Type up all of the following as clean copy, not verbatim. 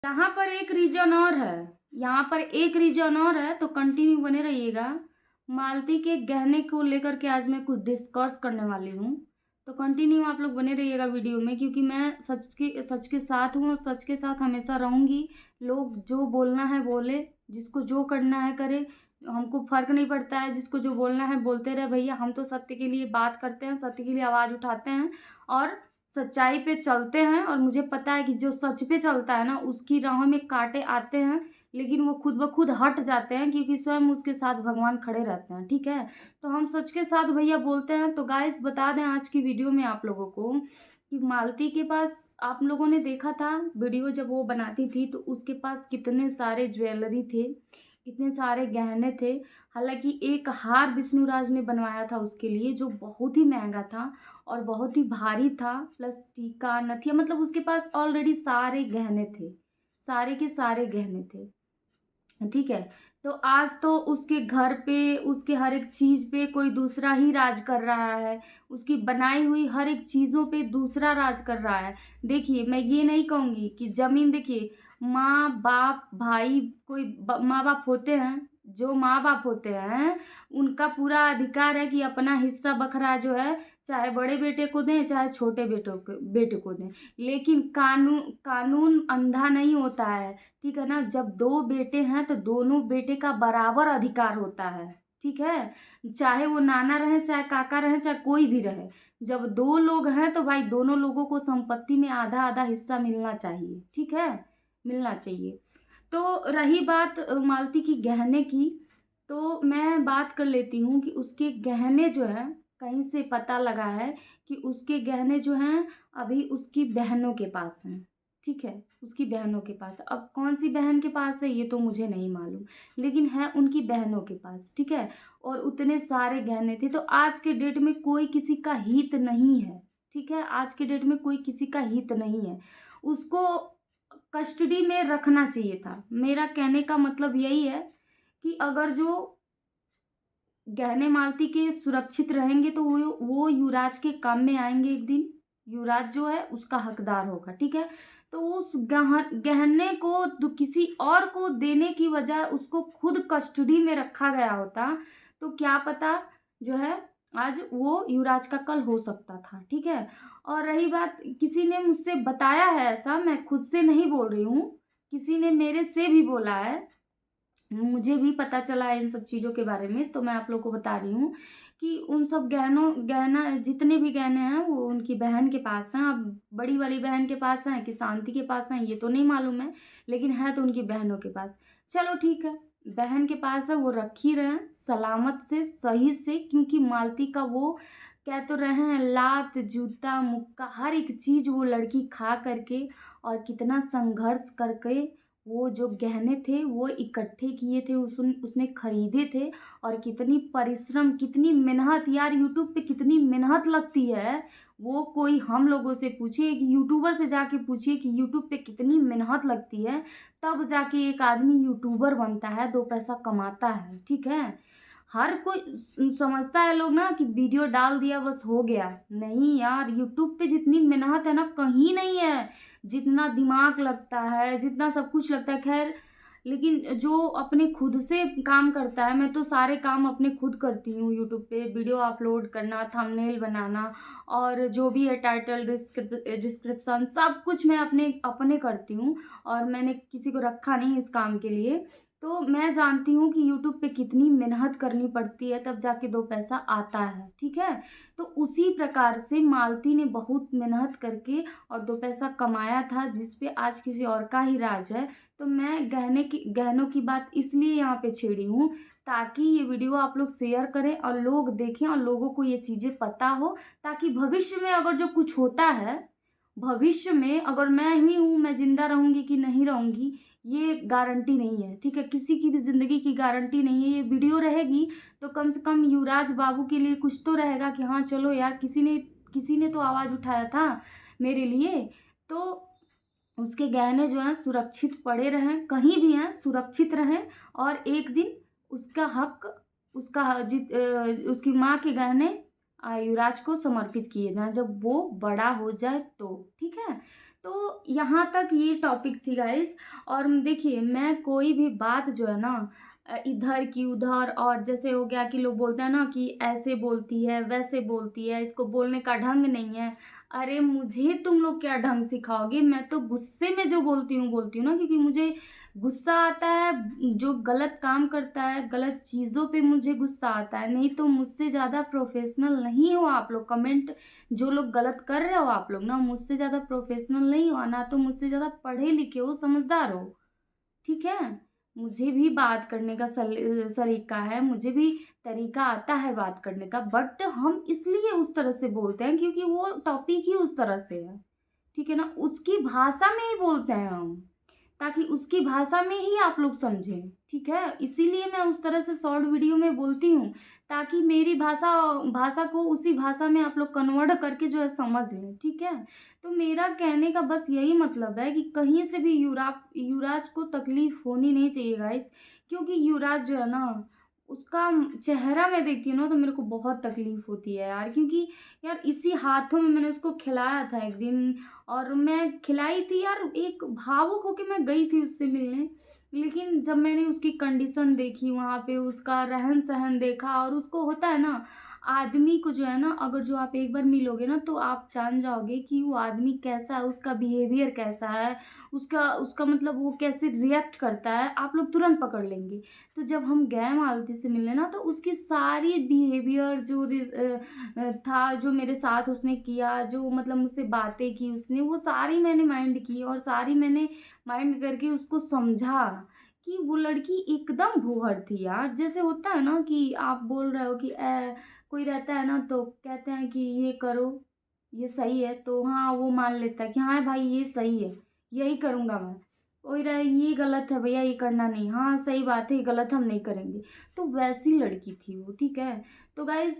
यहाँ पर एक रीज़न और है, यहाँ पर एक रीज़न और है, तो कंटिन्यू बने रहिएगा। मालती के गहने को लेकर के आज मैं कुछ डिस्कस करने वाली हूँ, तो कंटिन्यू आप लोग बने रहिएगा वीडियो में, क्योंकि मैं सच के साथ हूँ और सच के साथ हमेशा रहूँगी। लोग जो बोलना है बोले, जिसको जो करना है करे, हमको फ़र्क नहीं पड़ता है। जिसको जो बोलना है बोलते रहे भैया, हम तो सत्य के लिए बात करते हैं, सत्य के लिए आवाज़ उठाते हैं और सच्चाई पे चलते हैं। और मुझे पता है कि जो सच पे चलता है ना, उसकी राह में कांटे आते हैं, लेकिन वो खुद ब खुद हट जाते हैं, क्योंकि स्वयं उसके साथ भगवान खड़े रहते हैं। ठीक है, तो हम सच के साथ भैया बोलते हैं। तो गाइस बता दें आज की वीडियो में आप लोगों को कि मालती के पास, आप लोगों ने देखा था वीडियो जब वो बनाती थी, तो उसके पास कितने सारे ज्वेलरी थे, कितने सारे गहने थे। हालांकि एक हार विष्णुराज ने बनवाया था उसके लिए, जो बहुत ही महंगा था और बहुत ही भारी था, प्लस टीका नथिया, मतलब उसके पास ऑलरेडी सारे गहने थे, सारे के सारे गहने थे। ठीक है, तो आज तो उसके घर पे, उसके हर एक चीज़ पे कोई दूसरा ही राज कर रहा है। उसकी बनाई हुई हर एक चीज़ों पे दूसरा राज कर रहा है। देखिए, मैं ये नहीं कहूँगी कि ज़मीन, देखिए माँ बाप भाई, कोई माँ बाप होते हैं, जो माँ बाप होते हैं उनका पूरा अधिकार है कि अपना हिस्सा बखरा जो है, चाहे बड़े बेटे को दें चाहे छोटे बेटे को दें। लेकिन कानून कानून अंधा नहीं होता है। ठीक है ना, जब दो बेटे हैं तो दोनों बेटे का बराबर अधिकार होता है। ठीक है, चाहे वो नाना रहे चाहे काका रहे चाहे कोई भी रहे, जब दो लोग हैं तो भाई दोनों लोगों को संपत्ति में आधा आधा हिस्सा मिलना चाहिए। ठीक है, मिलना चाहिए। तो रही बात मालती की गहने की, तो मैं बात कर लेती हूँ कि उसके गहने जो है, कहीं से पता लगा है कि उसके गहने जो हैं अभी उसकी बहनों के पास हैं। ठीक है, उसकी बहनों के पास। अब कौन सी बहन के पास है ये तो मुझे नहीं मालूम, लेकिन है उनकी बहनों के पास। ठीक है, और उतने सारे गहने थे, तो आज के डेट में कोई किसी का हित नहीं है। ठीक है, आज के डेट में कोई किसी का हित नहीं है। उसको कस्टडी में रखना चाहिए था। मेरा कहने का मतलब यही है कि अगर जो गहने मालती के सुरक्षित रहेंगे तो वो युवराज के काम में आएंगे एक दिन। युवराज जो है उसका हकदार होगा। ठीक है, तो उस गहने को किसी और को देने की वजह उसको खुद कस्टडी में रखा गया होता, तो क्या पता जो है आज वो युवराज का कल हो सकता था। ठीक है, और रही बात, किसी ने मुझसे बताया है, ऐसा मैं खुद से नहीं बोल रही हूँ, किसी ने मेरे से भी बोला है, मुझे भी पता चला है इन सब चीज़ों के बारे में, तो मैं आप लोग को बता रही हूँ कि उन सब गहना जितने भी गहने हैं वो उनकी बहन के पास हैं। अब बड़ी वाली बहन के पास हैं कि शांति के पास हैं ये तो नहीं मालूम है, लेकिन है तो उनकी बहनों के पास। चलो ठीक है, बहन के पास है, वो रख ही रहे हैं सलामत से सही से, क्योंकि मालती का वो कह तो रहे हैं लात जूता मुक्का हर एक चीज़ वो लड़की खा करके और कितना संघर्ष करके वो जो गहने थे वो इकट्ठे किए थे, उसने खरीदे थे। और कितनी परिश्रम, कितनी मेहनत यार, यूट्यूब पे कितनी मेहनत लगती है। वो कोई हम लोगों से पूछिए कि यूट्यूबर से जाके पूछिए कि यूट्यूब पे कितनी मेहनत लगती है, तब जाके एक आदमी यूट्यूबर बनता है, दो पैसा कमाता है। ठीक है, हर कोई समझता है लोग ना कि वीडियो डाल दिया बस हो गया। नहीं यार, यूट्यूब पे जितनी मेहनत है ना कहीं नहीं है, जितना दिमाग लगता है, जितना सब कुछ लगता है। खैर, लेकिन जो अपने खुद से काम करता है, मैं तो सारे काम अपने खुद करती हूँ यूट्यूब पे, वीडियो अपलोड करना, थंबनेल बनाना और जो भी है टाइटल डिस्क्रिप्शन सब कुछ मैं अपने अपने करती हूँ। और मैंने किसी को रखा नहीं इस काम के लिए। तो मैं जानती हूँ कि यूट्यूब पे कितनी मेहनत करनी पड़ती है, तब जाके दो पैसा आता है। ठीक है, तो उसी प्रकार से मालती ने बहुत मेहनत करके और दो पैसा कमाया था, जिस पे आज किसी और का ही राज है। तो मैं गहनों की बात इसलिए यहाँ पे छेड़ी हूँ, ताकि ये वीडियो आप लोग शेयर करें और लोग देखें और लोगों को ये चीज़ें पता हो, ताकि भविष्य में अगर जो कुछ होता है, भविष्य में अगर मैं ही हूँ, मैं जिंदा रहूंगी कि नहीं रहूंगी ये गारंटी नहीं है। ठीक है, किसी की भी जिंदगी की गारंटी नहीं है। ये वीडियो रहेगी तो कम से कम युवराज बाबू के लिए कुछ तो रहेगा कि हाँ चलो यार, किसी ने तो आवाज़ उठाया था मेरे लिए। तो उसके गहने जो हैं सुरक्षित पड़े रहें, कहीं भी हैं सुरक्षित रहें, और एक दिन उसका हक, उसकी माँ के गहने युवराज को समर्पित किए जाएं जब वो बड़ा हो जाए तो। ठीक है, तो यहाँ तक ये टॉपिक थी गाइस। और देखिए, मैं कोई भी बात जो है ना इधर की उधर, और जैसे हो गया कि लोग बोलते हैं ना कि ऐसे बोलती है वैसे बोलती है, इसको बोलने का ढंग नहीं है। अरे मुझे तुम लोग क्या ढंग सिखाओगे? मैं तो गुस्से में जो बोलती हूँ ना, क्योंकि मुझे गुस्सा आता है। जो गलत काम करता है, गलत चीज़ों पे मुझे गुस्सा आता है। नहीं तो मुझसे ज़्यादा प्रोफेशनल नहीं हो आप लोग। कमेंट जो लोग गलत कर रहे हो आप लोग ना, मुझसे ज़्यादा प्रोफेशनल नहीं हो, ना तो मुझसे ज़्यादा पढ़े लिखे हो, समझदार हो। ठीक है? मुझे भी बात करने का सलीका है, मुझे भी तरीका आता है बात करने का, बट हम इसलिए उस तरह से बोलते हैं क्योंकि वो टॉपिक ही उस तरह से है। ठीक है ना? उसकी भाषा में ही बोलते हैं हम, ताकि उसकी भाषा में ही आप लोग समझें। ठीक है? इसीलिए मैं उस तरह से शॉर्ट वीडियो में बोलती हूँ, ताकि मेरी भाषा भाषा को उसी भाषा में आप लोग कन्वर्ट करके जो है समझ लें। ठीक है? तो मेरा कहने का बस यही मतलब है कि कहीं से भी युवराज को तकलीफ होनी नहीं चाहिए गाइस। क्योंकि युवराज जो है ना, उसका चेहरा मैं देखती हूँ ना तो मेरे को बहुत तकलीफ होती है यार। क्योंकि यार इसी हाथों में मैंने उसको खिलाया था एक दिन, और मैं खिलाई थी यार, एक भावुक होके मैं गई थी उससे मिलने। लेकिन जब मैंने उसकी कंडीशन देखी, वहाँ पे उसका रहन सहन देखा, और उसको होता है ना, आदमी को जो है ना, अगर जो आप एक बार मिलोगे ना तो आप जान जाओगे कि वो आदमी कैसा है, उसका बिहेवियर कैसा है, उसका उसका मतलब वो कैसे रिएक्ट करता है, आप लोग तुरंत पकड़ लेंगे। तो जब हम गए मालती से मिलने ना, तो उसकी सारी बिहेवियर जो था, जो मेरे साथ उसने किया, जो मतलब मुझसे बातें की उसने, वो सारी मैंने माइंड की, और सारी मैंने माइंड करके उसको समझा कि वो लड़की एकदम भूहड़ थी यार। जैसे होता है ना कि आप बोल रहे हो कि कोई रहता है ना तो कहते हैं कि ये करो, ये सही है, तो हाँ वो मान लेता है कि हाँ भाई ये सही है, यही करूँगा मैं। कोई रहे ये गलत है भैया, ये करना नहीं, हाँ सही बात है, ये गलत हम नहीं करेंगे। तो वैसी लड़की थी वो। ठीक है? तो गाइज,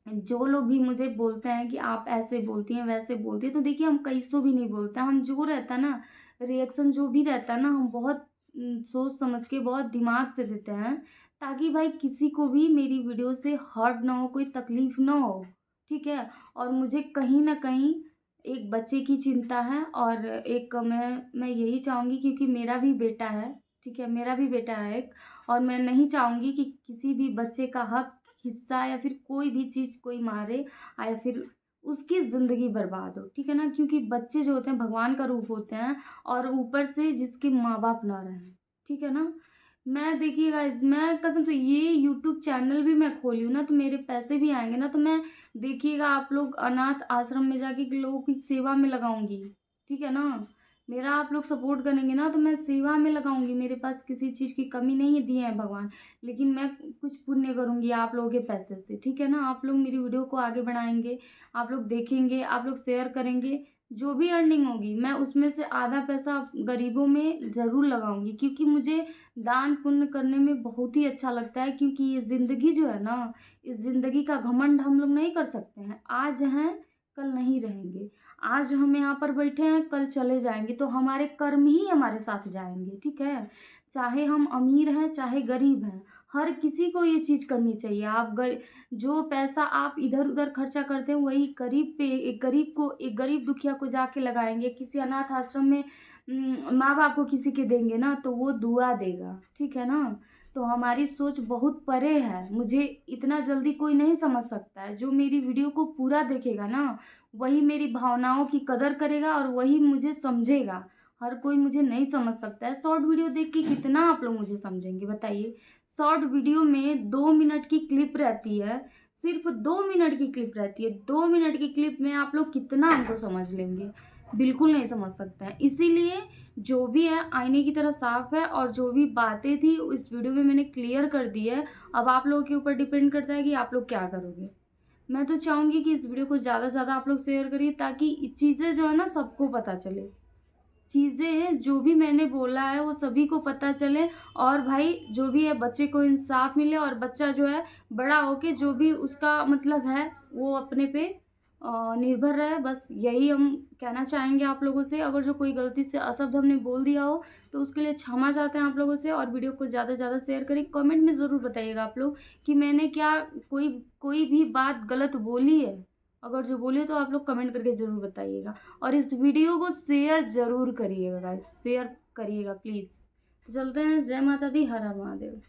जो लोग भी मुझे बोलते हैं कि आप ऐसे बोलती हैं वैसे बोलती हैं, तो देखिए हम कैसो भी नहीं बोलते हैं। हम जो रहता है ना, रिएक्शन जो भी रहता है ना, हम बहुत सोच समझ के, बहुत दिमाग से देते हैं, ताकि भाई किसी को भी मेरी वीडियो से हर्ट ना हो, कोई तकलीफ ना हो। ठीक है? और मुझे कहीं ना कहीं एक बच्चे की चिंता है, और एक मैं यही चाहूँगी, क्योंकि मेरा भी बेटा है। ठीक है? मेरा भी बेटा है एक, और मैं नहीं चाहूँगी कि किसी भी बच्चे का हक, हिस्सा, या फिर कोई भी चीज़ कोई मारे, या फिर उसकी ज़िंदगी बर्बाद हो। ठीक है ना? क्योंकि बच्चे जो होते हैं भगवान का रूप होते हैं, और ऊपर से जिसके माँ बाप ना रहें। ठीक है ना? मैं देखिए गाइस, मैं कसम से ये यूट्यूब चैनल भी मैं खोली हूँ ना, तो मेरे पैसे भी आएंगे ना, तो मैं देखिएगा आप लोग अनाथ आश्रम में जाके लोगों की सेवा में लगाऊंगी। ठीक है ना? मेरा आप लोग सपोर्ट करेंगे ना, तो मैं सेवा में लगाऊंगी। मेरे पास किसी चीज़ की कमी नहीं है, दिए हैं भगवान। लेकिन मैं कुछ पुण्य करूंगी आप लोगों के पैसे से। ठीक है ना? आप लोग मेरी वीडियो को आगे बढ़ाएंगे, आप लोग देखेंगे, आप लोग शेयर करेंगे, जो भी अर्निंग होगी मैं उसमें से आधा पैसा गरीबों में ज़रूर लगाऊंगी। क्योंकि मुझे दान पुण्य करने में बहुत ही अच्छा लगता है। क्योंकि ये ज़िंदगी जो है ना, इस ज़िंदगी का घमंड हम लोग नहीं कर सकते हैं। आज हैं, कल नहीं रहेंगे। आज हम यहाँ पर बैठे हैं, कल चले जाएंगे, तो हमारे कर्म ही हमारे साथ जाएंगे। ठीक है? चाहे हम अमीर हैं चाहे गरीब हैं, हर किसी को ये चीज़ करनी चाहिए। आप जो पैसा आप इधर उधर खर्चा करते हैं, वही गरीब पे, एक गरीब दुखिया को जाके लगाएंगे, किसी अनाथ आश्रम में माँ बाप को किसी के देंगे ना, तो वो दुआ देगा। ठीक है ना? तो हमारी सोच बहुत परे है। मुझे इतना जल्दी कोई नहीं समझ सकता है। जो मेरी वीडियो को पूरा देखेगा ना, वही मेरी भावनाओं की कदर करेगा, और वही मुझे समझेगा। हर कोई मुझे नहीं समझ सकता है। शॉर्ट वीडियो देख के कितना आप लोग मुझे समझेंगे बताइए? शॉर्ट वीडियो में 2 मिनट की क्लिप रहती है, सिर्फ 2 मिनट की क्लिप रहती है। 2 मिनट की क्लिप में आप लोग कितना हमको समझ लेंगे? बिल्कुल नहीं समझ सकते हैं। इसीलिए जो भी है आईने की तरह साफ है, और जो भी बातें थी इस वीडियो में मैंने क्लियर कर दी है। अब आप लोगों के ऊपर डिपेंड करता है कि आप लोग क्या करोगे। मैं तो चाहूँगी कि इस वीडियो को ज़्यादा से ज़्यादा आप लोग शेयर करिए, ताकि चीज़ें जो है ना सबको पता चले। चीज़ें जो भी मैंने बोला है वो सभी को पता चले, और भाई जो भी है बच्चे को इंसाफ मिले, और बच्चा जो है बड़ा होके जो भी उसका मतलब है वो अपने पे निर्भर रहे। बस यही हम कहना चाहेंगे आप लोगों से। अगर जो कोई गलती से अशब्द हमने बोल दिया हो तो उसके लिए क्षमा चाहते हैं आप लोगों से। और वीडियो को ज़्यादा से ज़्यादा शेयर करें। कमेंट में ज़रूर बताइएगा आप लोग कि मैंने क्या कोई कोई भी बात गलत बोली है। अगर जो बोले तो आप लोग कमेंट करके ज़रूर बताइएगा, और इस वीडियो को शेयर ज़रूर करिएगा गाइस, शेयर करिएगा प्लीज़। तो चलते हैं, जय माता दी, हर हर महादेव।